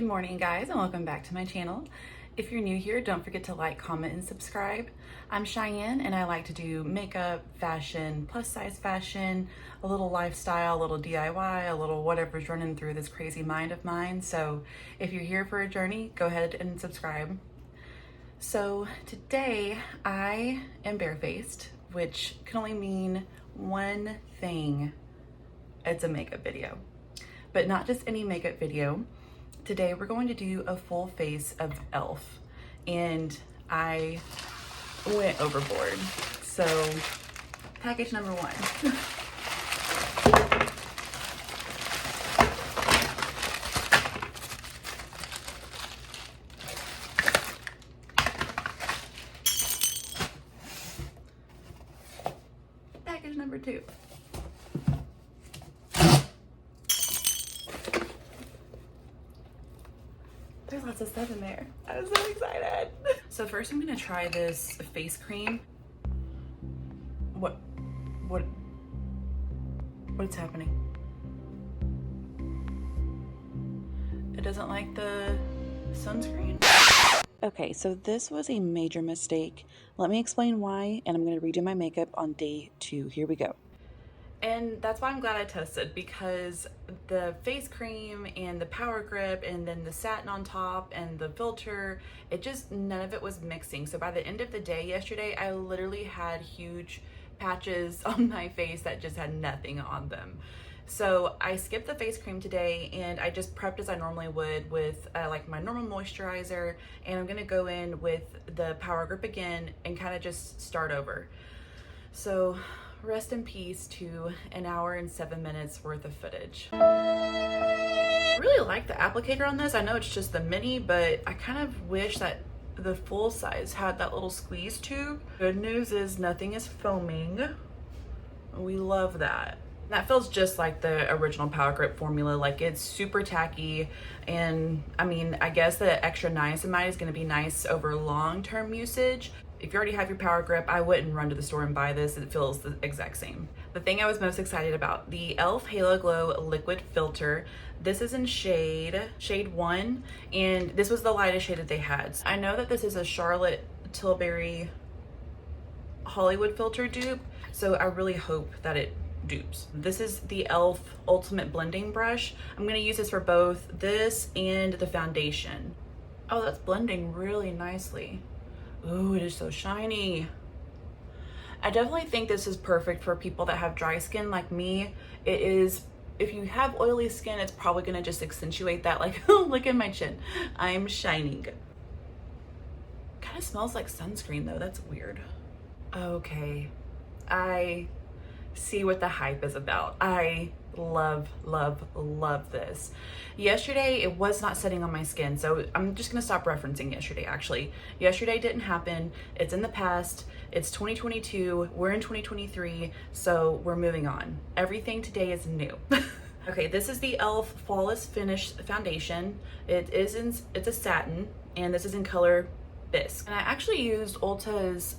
Good morning, guys, and welcome back to my channel. If you're new here, don't forget to like, comment, and subscribe. I'm Cheyenne, and I like to do makeup, fashion, plus size fashion, a little lifestyle, a little DIY, a little whatever's running through this crazy mind of mine. So if you're here for a journey, go ahead and subscribe. So today I am barefaced, which can only mean one thing. It's a makeup video, but not just any makeup video. Today we're going to do a full face of e.l.f. and I went overboard. So package number one. Package number two. There's lots of stuff in there. I'm so excited. So first I'm gonna try this face cream. What's happening? It doesn't like the sunscreen? Okay, so this was a major mistake. Let me explain why, and I'm gonna redo my makeup on day 2. Here we go. And that's why I'm glad I tested, because the face cream and the power grip and then the satin on top and the filter, none of it was mixing. So by the end of the day yesterday, I literally had huge patches on my face that just had nothing on them. So I skipped the face cream today and I just prepped as I normally would with like my normal moisturizer, and I'm gonna go in with the power grip again and kind of just start over. So rest in peace to an hour and 7 minutes worth of footage. I really like the applicator on this. I know it's just the mini, but I kind of wish that the full size had that little squeeze tube. Good news is nothing is foaming. We love that. That feels just like the original power grip formula. Like, it's super tacky, and I mean, I guess the extra niacinamide is going to be nice over long-term usage. If you already have your power grip, I wouldn't run to the store and buy this. It feels the exact same. The thing I was most excited about, the e.l.f. Halo Glow Liquid Filter. This is in shade 1, and this was the lightest shade that they had. I know that this is a Charlotte Tilbury Hollywood filter dupe, so I really hope that it dupes. This is the e.l.f. Ultimate Blending Brush. I'm gonna use this for both this and the foundation. Oh, that's blending really nicely. Ooh, it is so shiny. I definitely think this is perfect for people that have dry skin like me. It is, if you have oily skin, it's probably gonna just accentuate that. Like, look at my chin. I'm shining. Kind of smells like sunscreen though, that's weird. Okay, I see what the hype is about. I love this. Yesterday it was not setting on my skin, so I'm just gonna stop referencing yesterday. Actually, yesterday didn't happen. It's in the past. It's 2022, we're in 2023, so we're moving on. Everything today is new. Okay, this is the e.l.f. Flawless Finish Foundation. It's a satin, and this is in color Bisque. And I actually used Ulta's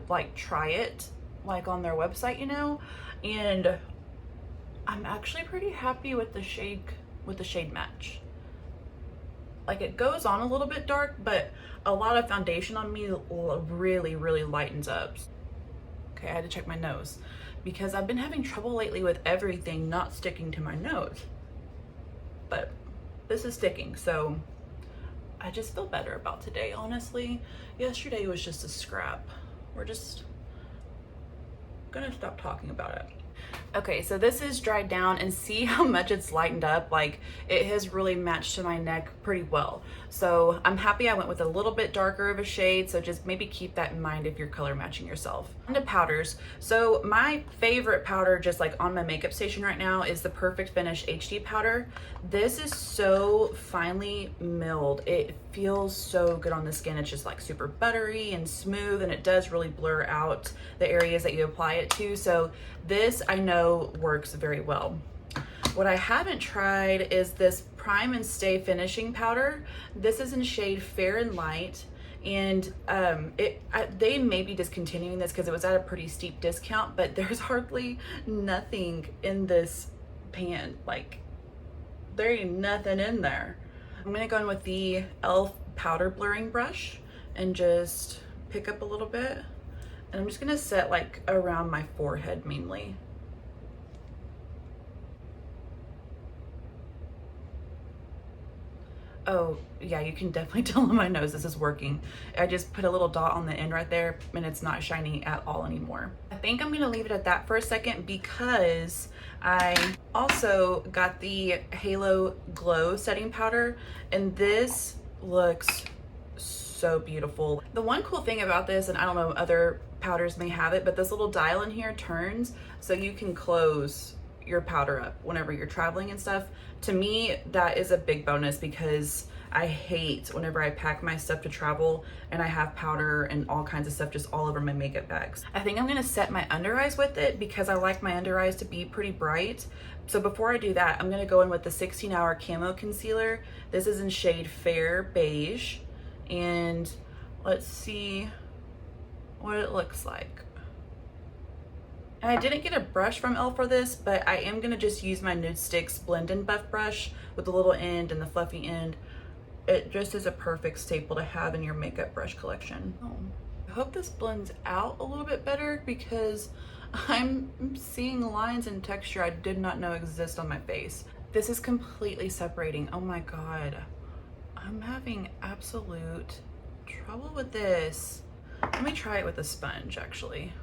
like try it, like on their website, you know, and I'm actually pretty happy with the shade match. Like, it goes on a little bit dark, but a lot of foundation on me really lightens up. Okay, I had to check my nose because I've been having trouble lately with everything not sticking to my nose, but this is sticking, so I just feel better about today, honestly. Yesterday was just a scrap. We're just gonna stop talking about it. Okay, so this is dried down, and see how much it's lightened up. Like, it has really matched to my neck pretty well. So I'm happy I went with a little bit darker of a shade, so just maybe keep that in mind if you're color matching yourself. On to powders. So my favorite powder just like on my makeup station right now is the Perfect Finish HD powder. This is so finely milled. It feels so good on the skin. It's just like super buttery and smooth, and it does really blur out the areas that you apply it to. So this I know works very well. What I haven't tried is this Prime and Stay Finishing Powder. This is in shade Fair and Light, and they may be discontinuing this because it was at a pretty steep discount, but there's hardly nothing in this pan. Like, there ain't nothing in there. I'm gonna go in with the e.l.f. powder blurring brush and just pick up a little bit. And I'm just gonna set like around my forehead mainly. Oh yeah, you can definitely tell on my nose this is working. I just put a little dot on the end right there and it's not shiny at all anymore. I think I'm gonna leave it at that for a second because I also got the Halo Glow setting powder and this looks so beautiful. The one cool thing about this, and I don't know, other powders may have it, but this little dial in here turns so you can close your powder up whenever you're traveling and stuff. To me, that is a big bonus because I hate whenever I pack my stuff to travel and I have powder and all kinds of stuff just all over my makeup bags. I think I'm gonna set my under eyes with it because I like my under eyes to be pretty bright. So before I do that, I'm gonna go in with the 16 Hour Camo Concealer. This is in shade Fair Beige. And let's see what it looks like. And I didn't get a brush from e.l.f. for this, but I am gonna just use my Nude Sticks Blend and Buff brush with the little end and the fluffy end. It just is a perfect staple to have in your makeup brush collection. I hope this blends out a little bit better because I'm seeing lines and texture I did not know exist on my face. This is completely separating. Oh my God. I'm having absolute trouble with this. Let me try it with a sponge actually.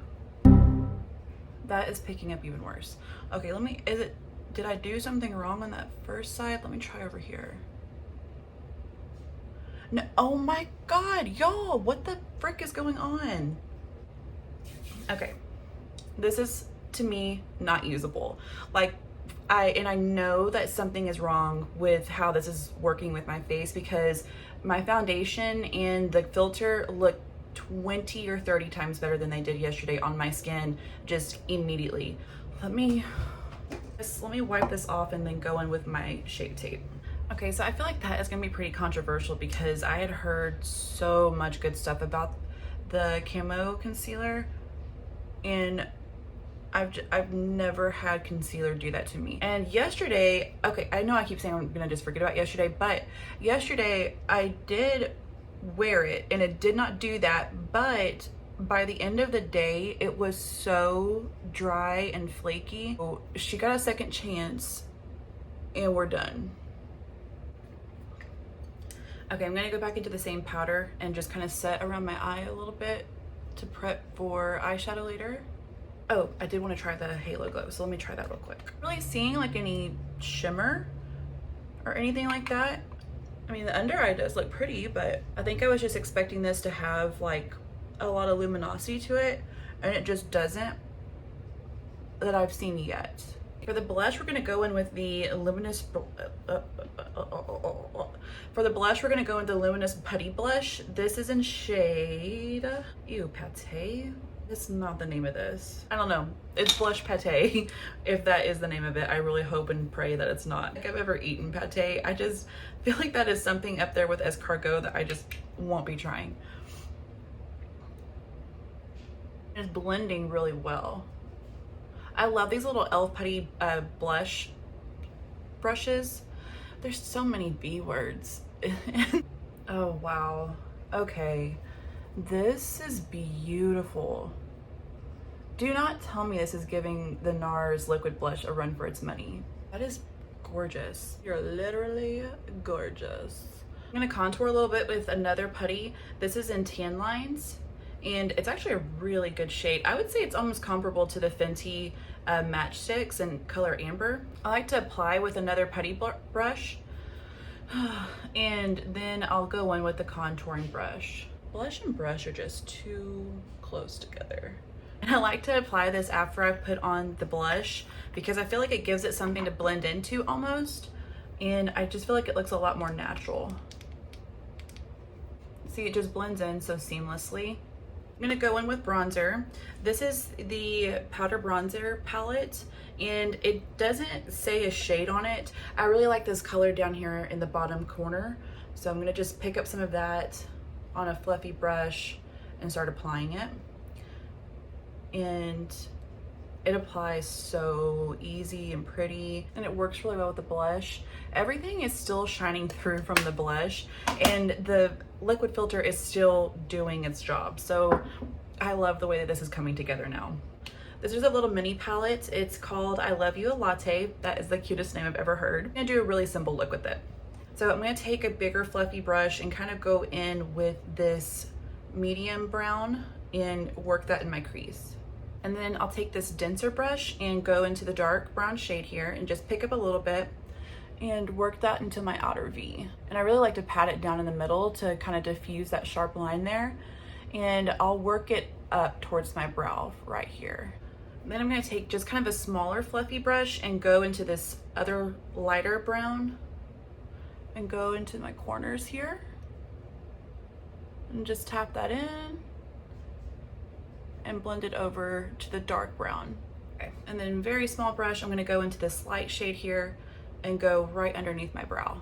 That is picking up even worse. Okay, did I do something wrong on that first side? Let me try over here. No, oh my God, y'all, what the frick is going on? Okay, this is to me not usable. Like, I know that something is wrong with how this is working with my face because my foundation and the filter look 20 or 30 times better than they did yesterday on my skin just immediately. Let me wipe this off and then go in with my Shape Tape. Okay, so I feel like that is gonna be pretty controversial because I had heard so much good stuff about the Camo Concealer and I've never had concealer do that to me. And yesterday, okay, I know I keep saying I'm gonna just forget about yesterday, but yesterday I did wear it and it did not do that, but by the end of the day, it was so dry and flaky. So she got a second chance and we're done. Okay, I'm gonna go back into the same powder and just kind of set around my eye a little bit to prep for eyeshadow later. Oh, I did want to try the Halo Glow, so let me try that real quick. Really seeing like any shimmer or anything like that. I mean, the under eye does look pretty, but I think I was just expecting this to have like a lot of luminosity to it, and it just doesn't that I've seen yet. For the blush, we're gonna go in with the Luminous, for the blush, we're gonna go into Luminous Putty Blush. This is in shade, ew, Pate? It's not the name of this. I don't know. It's Blush Pate. If that is the name of it, I really hope and pray that it's not. If I've ever eaten pate, I just feel like that is something up there with escargot that I just won't be trying. It's blending really well. I love these little e.l.f. Putty blush brushes. There's so many B words. Oh, wow. Okay. This is beautiful. Do not tell me this is giving the NARS liquid blush a run for its money. That is gorgeous. You're literally gorgeous. I'm gonna contour a little bit with another putty. This is in Tan Lines, and it's actually a really good shade. I would say it's almost comparable to the Fenty Matchsticks in color Amber. I like to apply with another putty brush, and then I'll go in with the contouring brush. Blush and brush are just too close together. And I like to apply this after I've put on the blush because I feel like it gives it something to blend into almost. And I just feel like it looks a lot more natural. See, it just blends in so seamlessly. I'm gonna go in with bronzer. This is the powder bronzer palette and it doesn't say a shade on it. I really like this color down here in the bottom corner. So I'm gonna just pick up some of that on a fluffy brush and start applying it. And It applies so easy and pretty, and it works really well with the blush. Everything is still shining through from the blush, and the liquid filter is still doing its job. So I love the way that this is coming together now. This is a little mini palette. It's called I Love You a Latte. That is the cutest name I've ever heard. I'm gonna do a really simple look with it. So I'm gonna take a bigger fluffy brush and kind of go in with this medium brown and work that in my crease. And then I'll take this denser brush and go into the dark brown shade here and just pick up a little bit and work that into my outer V. And I really like to pat it down in the middle to kind of diffuse that sharp line there. And I'll work it up towards my brow right here. And then I'm gonna take just kind of a smaller fluffy brush and go into this other lighter brown and go into my corners here. And just tap that in and blend it over to the dark brown. Okay. And then very small brush, I'm gonna go into this light shade here and go right underneath my brow.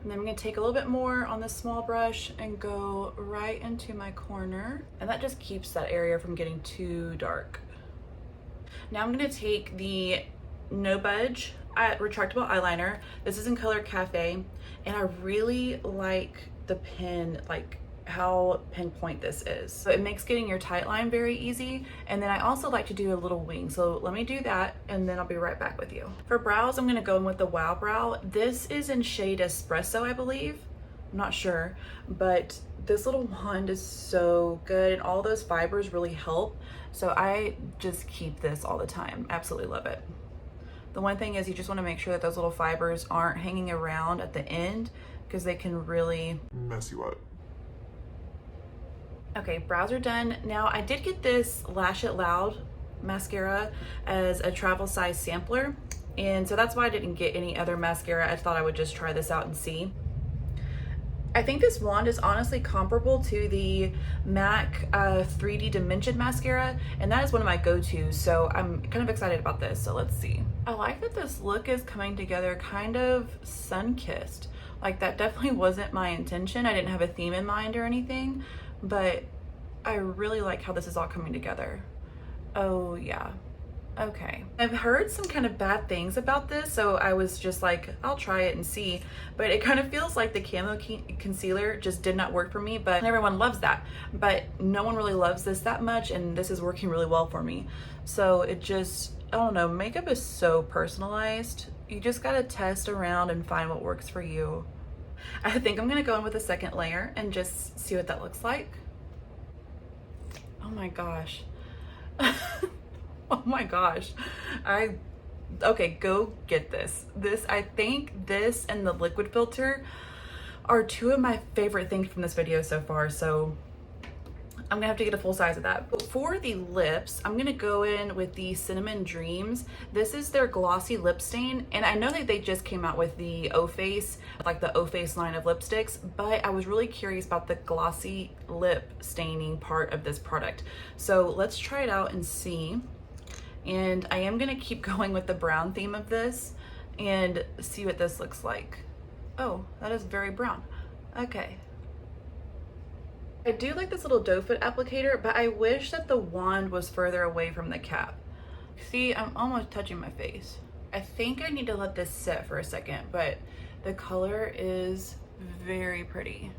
And then I'm gonna take a little bit more on this small brush and go right into my corner. And that just keeps that area from getting too dark. Now I'm gonna take the No Budge retractable eyeliner. This is in color Cafe, and I really like the pen, like how pinpoint this is. So it makes getting your tight line very easy. And then I also like to do a little wing. So let me do that and then I'll be right back with you. For brows, I'm gonna go in with the Wow Brow. This is in shade Espresso, I believe. I'm not sure, but this little wand is so good and all those fibers really help. So I just keep this all the time. Absolutely love it. The one thing is you just wanna make sure that those little fibers aren't hanging around at the end because they can really mess you up. Okay, brows are done. Now I did get this Lash It Loud mascara as a travel size sampler. And so that's why I didn't get any other mascara. I thought I would just try this out and see. I think this wand is honestly comparable to the MAC 3D Dimension mascara, and that is one of my go-tos, so I'm kind of excited about this, so let's see. I like that this look is coming together kind of sun-kissed. Like, that definitely wasn't my intention. I didn't have a theme in mind or anything, but I really like how this is all coming together. Oh yeah, okay. I've heard some kind of bad things about this, so I was just like, I'll try it and see. But it kind of feels like the camo concealer just did not work for me, but everyone loves that. But no one really loves this that much, and this is working really well for me. So it just, I don't know, makeup is so personalized. You just gotta test around and find what works for you. I think I'm gonna go in with a second layer and just see what that looks like. Oh my gosh. Oh my gosh. Okay, go get this. I think this and the liquid filter are two of my favorite things from this video so far, so I'm gonna have to get a full size of that. But for the lips, I'm gonna go in with the Cinnamon Dreams. This is their glossy lip stain, and I know that they just came out with the O-Face, like the O-Face line of lipsticks, but I was really curious about the glossy lip staining part of this product. So let's try it out and see. And I am gonna keep going with the brown theme of this and see what this looks like. Oh, that is very brown. Okay. I do like this little doe foot applicator, but I wish that the wand was further away from the cap. See, I'm almost touching my face. I think I need to let this sit for a second, but the color is very pretty.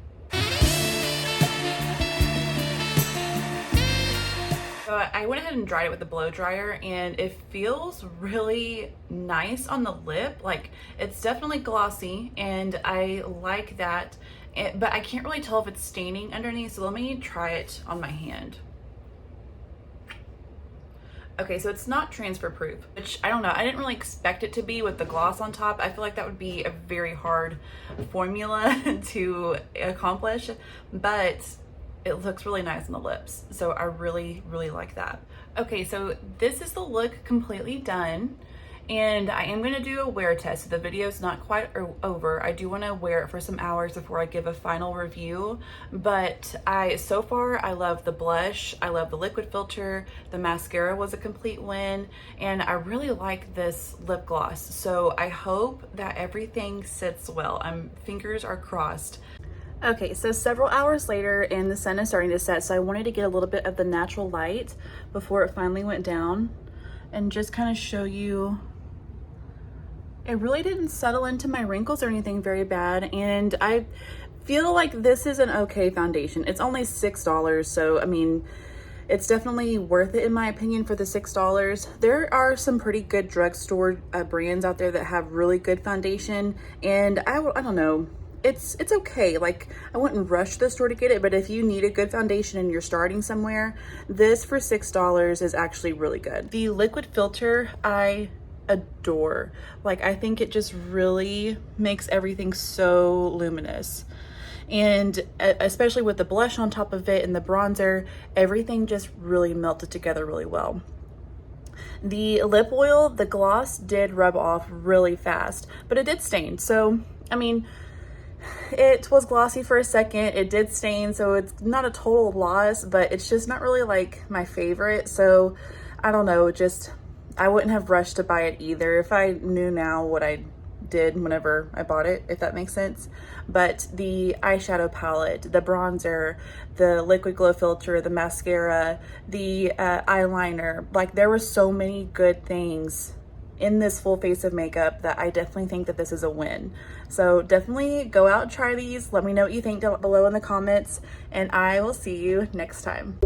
So I went ahead and dried it with the blow dryer, and it feels really nice on the lip. Like, it's definitely glossy, and I like that. But I can't really tell if it's staining underneath, so let me try it on my hand. Okay, so it's not transfer proof, which I don't know. I didn't really expect it to be with the gloss on top. I feel like that would be a very hard formula to accomplish, but it looks really nice on the lips. So I really, really like that. Okay, so this is the look completely done. And I am going to do a wear test. The video's not quite over. I do want to wear it for some hours before I give a final review. But so far, I love the blush. I love the liquid filter. The mascara was a complete win. And I really like this lip gloss. So I hope that everything sits well. Fingers are crossed. Okay, so several hours later and the sun is starting to set, so I wanted to get a little bit of the natural light before it finally went down and just kind of show you. It really didn't settle into my wrinkles or anything very bad, and I feel like this is an okay foundation. It's only $6, so I mean, it's definitely worth it in my opinion for the $6. There are some pretty good drugstore brands out there that have really good foundation, and I don't know, it's okay. Like, I wouldn't rush the store to get it, but if you need a good foundation and you're starting somewhere, this for $6 is actually really good. The liquid filter I adore. Like, I think it just really makes everything so luminous. And especially with the blush on top of it and the bronzer, everything just really melted together really well. The lip oil, the gloss did rub off really fast, but it did stain. So, I mean, it was glossy for a second, it did stain, so it's not a total loss, but it's just not really like my favorite. So I don't know, just I wouldn't have rushed to buy it either if I knew now what I did whenever I bought it, if that makes sense. But the eyeshadow palette, the bronzer, the liquid glow filter, the mascara, the eyeliner, like there were so many good things in this full face of makeup that I definitely think that this is a win. So definitely go out and try these. Let me know what you think down below in the comments, and I will see you next time.